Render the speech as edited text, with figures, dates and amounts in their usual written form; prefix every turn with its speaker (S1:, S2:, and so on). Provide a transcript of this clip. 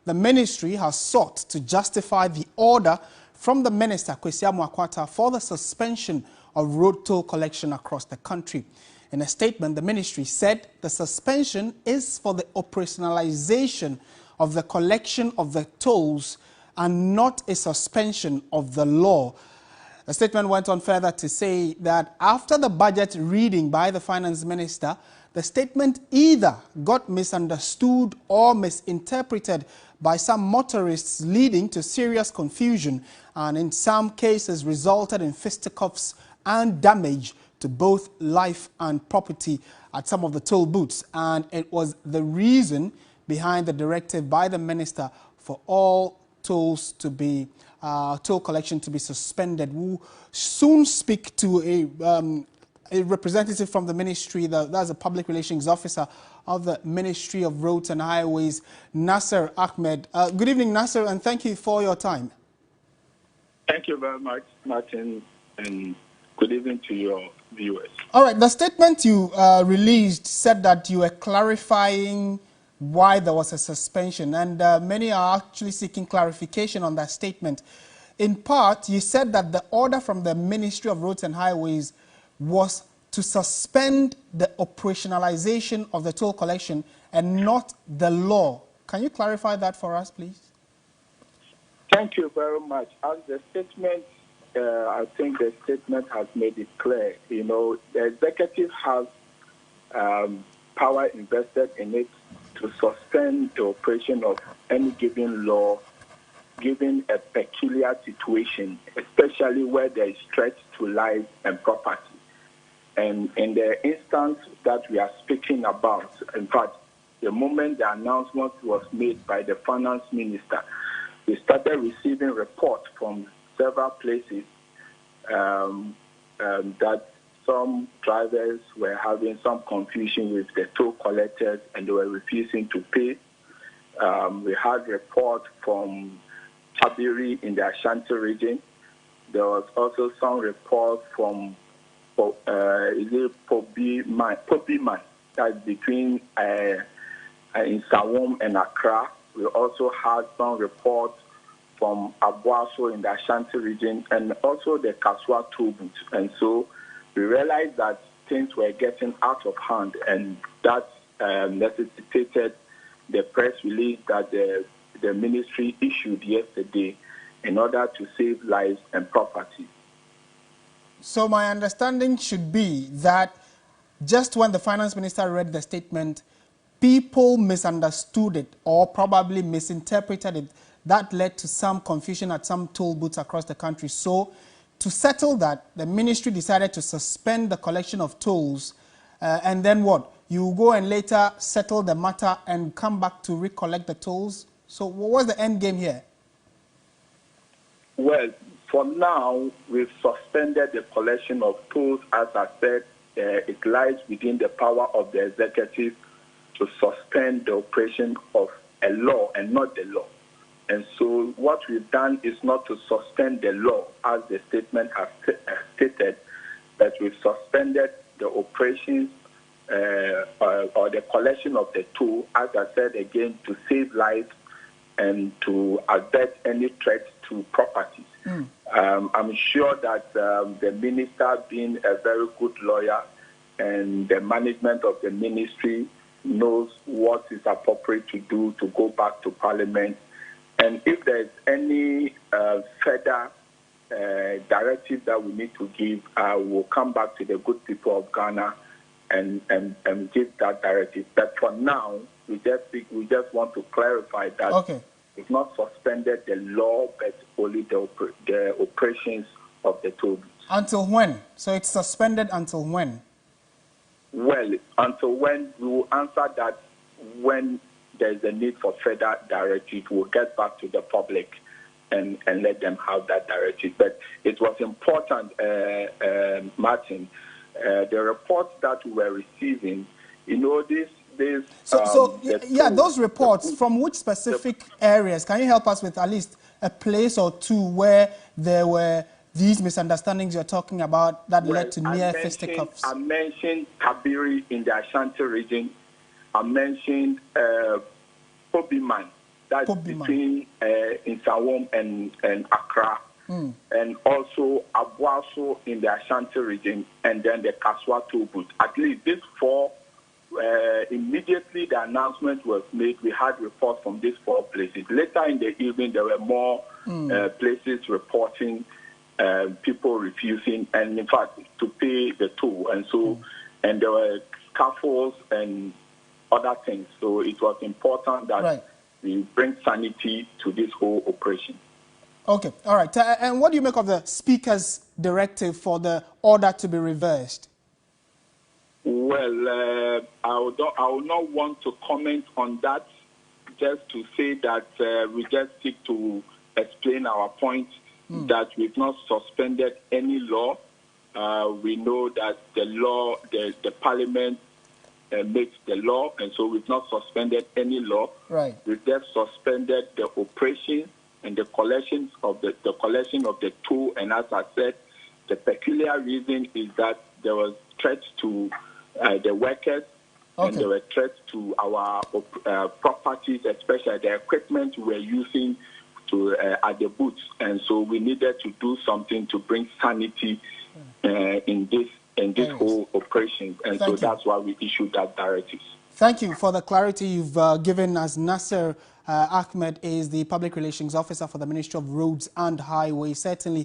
S1: the ministry has sought to justify the order from the minister, Kwesi Amoakwata, for the suspension of road toll collection across the country. In a statement, the ministry said the suspension is for the operationalization of the collection of the tolls and not a suspension of the law. The statement went on further to say that after the budget reading by the finance minister, the statement either got misunderstood or misinterpreted by some motorists, leading to serious confusion and in some cases resulted in fisticuffs and damage to both life and property at some of the toll booths. And it was the reason behind the directive by the minister for all tolls to be toll collection to be suspended. We'll soon speak to a representative from the ministry, that's a public relations officer of the Ministry of Roads and Highways, Nasser Ahmed. Good evening, Nasser, and thank you for your time.
S2: Thank you very much, Martin, and good evening to your viewers.
S1: All right, the statement you released said that you were clarifying why there was a suspension, and many are actually seeking clarification on that statement. In part, you said that the order from the Ministry of Roads and Highways was to suspend the operationalization of the toll collection and not the law. Can you clarify that for us, please?
S2: Thank you very much. As the statement, I think the statement has made it clear. You know, the executive has power invested in it to suspend the operation of any given law, given a peculiar situation, especially where there is threat to life and property. And in the instance that we are speaking about, in fact, the moment the announcement was made by the finance minister, we started receiving reports from several places that some drivers were having some confusion with the toll collectors and they were refusing to pay. We had reports from Chabiri in the Ashanti region. There was also some reports from Pobiman, that's between in Sawum and Accra. We also had some reports from Abuaso in the Ashanti region and also the Kaswa toll booth. And so we realized that things were getting out of hand, and that necessitated the press release that the ministry issued yesterday in order to save lives and property.
S1: So my understanding should be that just when the finance minister read the statement, people misunderstood it or probably misinterpreted it. That led to some confusion at some toll booths across the country. So to settle that, the ministry decided to suspend the collection of tolls. And then what? You go and later settle the matter and come back to recollect the tolls? So what was the end game here?
S2: Well, for now, we've suspended the collection of tolls. As I said, it lies within the power of the executive to suspend the operation of a law and not the law. And so what we've done is not to suspend the law, as the statement has stated, but we've suspended the operations or the collection of the toll, as I said again, to save lives and to avert any threat to properties. I'm sure that the minister, being a very good lawyer, and the management of the ministry knows what is appropriate to do to go back to Parliament. And if there's any further directive that we need to give, we'll come back to the good people of Ghana and give that directive. But for now, we just want to clarify that.
S1: Okay.
S2: It's not suspended the law, but only the operations of the toll booths.
S1: Until when? So it's suspended until when?
S2: Well, until when, we will answer that when there's a need for further directive. We'll get back to the public and let them have that directive. But it was important, Martin, the reports that we were receiving, you know,
S1: those reports, from which specific areas? Can you help us with at least a place or two where there were these misunderstandings you're talking about that led to near fisticuffs?
S2: I mentioned Kabiri in the Ashanti region. I mentioned Pobiman that's
S1: Pobima.
S2: between Insawam and Accra, and also Abuaso in the Ashanti region, and then the Kaswa toll booth. At least these four, immediately the announcement was made, we had reports from these four places. Later in the evening, there were more places reporting people refusing, and in fact, to pay the toll. And so, and there were scaffolds and other things. So it was important that we bring sanity to this whole operation.
S1: Okay, all right. And what do you make of the Speaker's directive for the order to be reversed?
S2: Well, I will not want to comment on that, just to say that we just seek to explain our point that we've not suspended any law. We know that the law, the Parliament makes the law, and so we've not suspended any law.
S1: Right.
S2: We've just suspended the operation and the collection of the toll. And as I said, the peculiar reason is that there was threats to the workers, and there were threats to our properties, especially the equipment we were using to at the booths. And so we needed to do something to bring sanity in this whole operation. And so that's why we issued that directive.
S1: Thank you for the clarity you've given us. Nasser Ahmed is the Public Relations Officer for the Ministry of Roads and Highways. Certainly